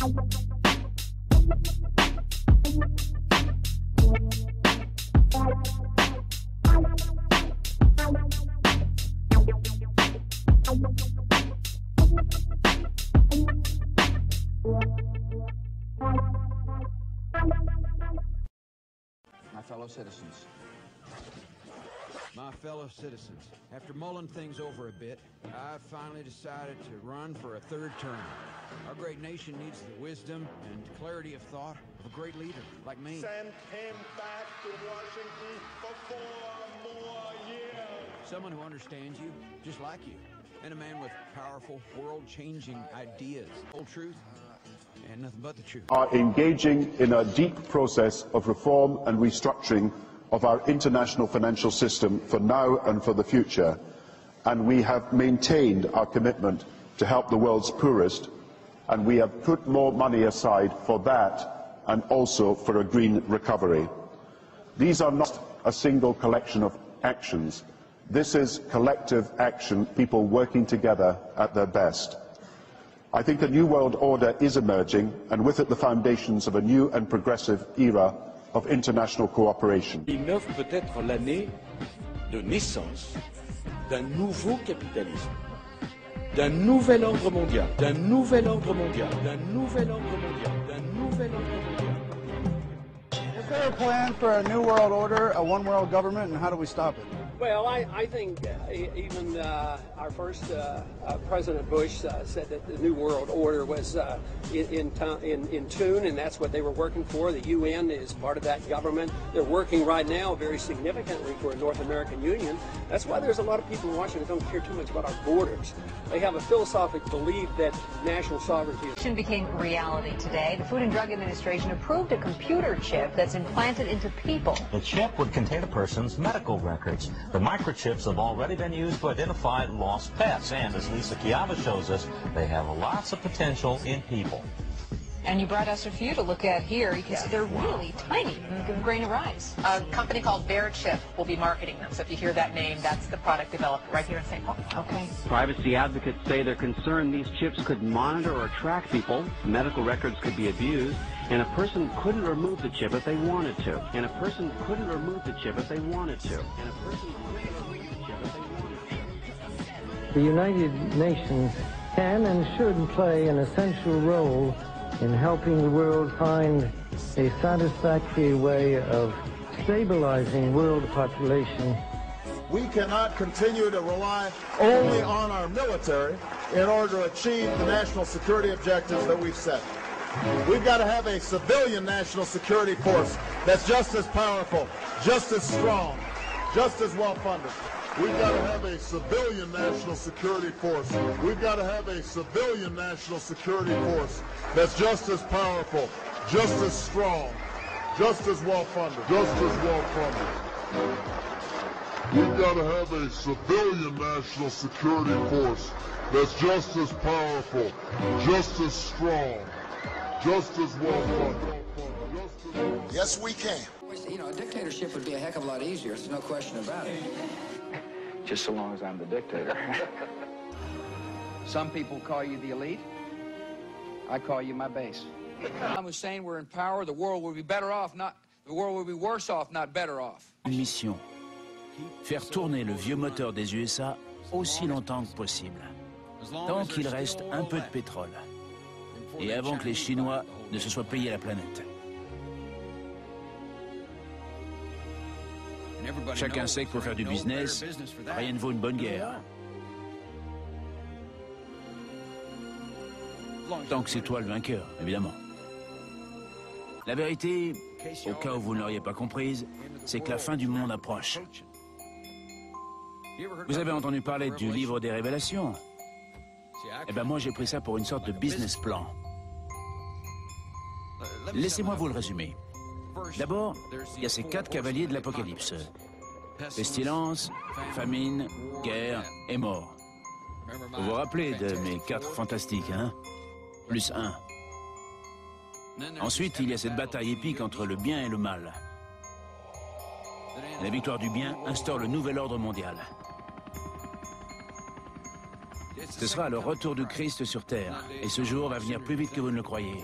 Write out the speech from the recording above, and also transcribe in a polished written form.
My fellow citizens, after mulling things over a bit, I've finally decided to run for a third term. Our great nation needs the wisdom and clarity of thought of a great leader like me. Send him back to Washington for 4 more years. Someone who understands you, just like you, and a man with powerful, world-changing ideas. Whole truth and nothing but the truth. Are engaging in a deep process of reform and restructuring of our international financial system for now and for the future, and we have maintained our commitment to help the world's poorest, and we have put more money aside for that and also for a green recovery. These are not a single collection of actions. This is collective action, people working together at their best. I think a new world order is emerging, and with it the foundations of a new and progressive era of international cooperation. 2009 peut être l'année de naissance d'un nouveau capitalisme, d'un nouvel ordre mondial, d'un nouvel ordre mondial, d'un nouvel ordre mondial, d'un nouvel ordre mondial. Is there a plan for a new world order, a one world government, and how do we stop it? Well, I think even our first President Bush said that the New World Order was in tune, and that's what they were working for. The UN is part of that government. They're working right now very significantly for a North American Union. That's why there's a lot of people in Washington who don't care too much about our borders. They have a philosophic belief that national sovereignty became reality today. The Food and Drug Administration approved a computer chip that's implanted into people. The chip would contain a person's medical records. The microchips have already been used to identify lost pets, and as Lisa Chiava shows us, they have lots of potential in people. And you brought us a few to look at here. You can see they're really tiny, a grain of rice. A company called Bear Chip will be marketing them. So if you hear that name, that's the product developed right here in St. Paul. Okay. Privacy advocates say they're concerned these chips could monitor or track people, medical records could be abused, and a person couldn't remove the chip if they wanted to. And a person couldn't remove the chip if they wanted to. And a person couldn't remove the chip if they wanted to. The United Nations can and should play an essential role in helping the world find a satisfactory way of stabilizing world population. We cannot continue to rely only on our military in order to achieve the national security objectives that we've set. We've got to have a civilian national security force that's just as powerful, just as strong, just as well funded. We've got to have a civilian national security force. We've got to have a civilian national security force that's just as powerful, just as strong, just as well funded, just as well funded. We've got to have a civilian national security force that's just as powerful, just as strong, just as well funded. Yes, we can. You know, a dictatorship would be a heck of a lot easier. There's no question about it. Just so long as I'm the dictator. Some people call you the elite. I call you my base. Saddam Hussein were in power, the world would be better off, not the world would be worse off, not better off. Une mission. Faire tourner le vieux moteur des USA aussi longtemps que possible. Tant qu'il reste un peu de pétrole. Et avant que les Chinois ne se soient payés la planète. Chacun sait que pour faire du business, rien ne vaut une bonne guerre. Tant que c'est toi le vainqueur, évidemment. La vérité, au cas où vous ne l'auriez pas comprise, c'est que la fin du monde approche. Vous avez entendu parler du livre des révélations? Eh bien moi j'ai pris ça pour une sorte de business plan. Laissez-moi vous le résumer. D'abord, il y a ces 4 cavaliers de l'Apocalypse. Pestilence, famine, guerre et mort. Vous vous rappelez de mes 4 fantastiques, hein? Plus 1. Ensuite, il y a cette bataille épique entre le bien et le mal. La victoire du bien instaure le nouvel ordre mondial. Ce sera le retour du Christ sur terre. Et ce jour va venir plus vite que vous ne le croyez.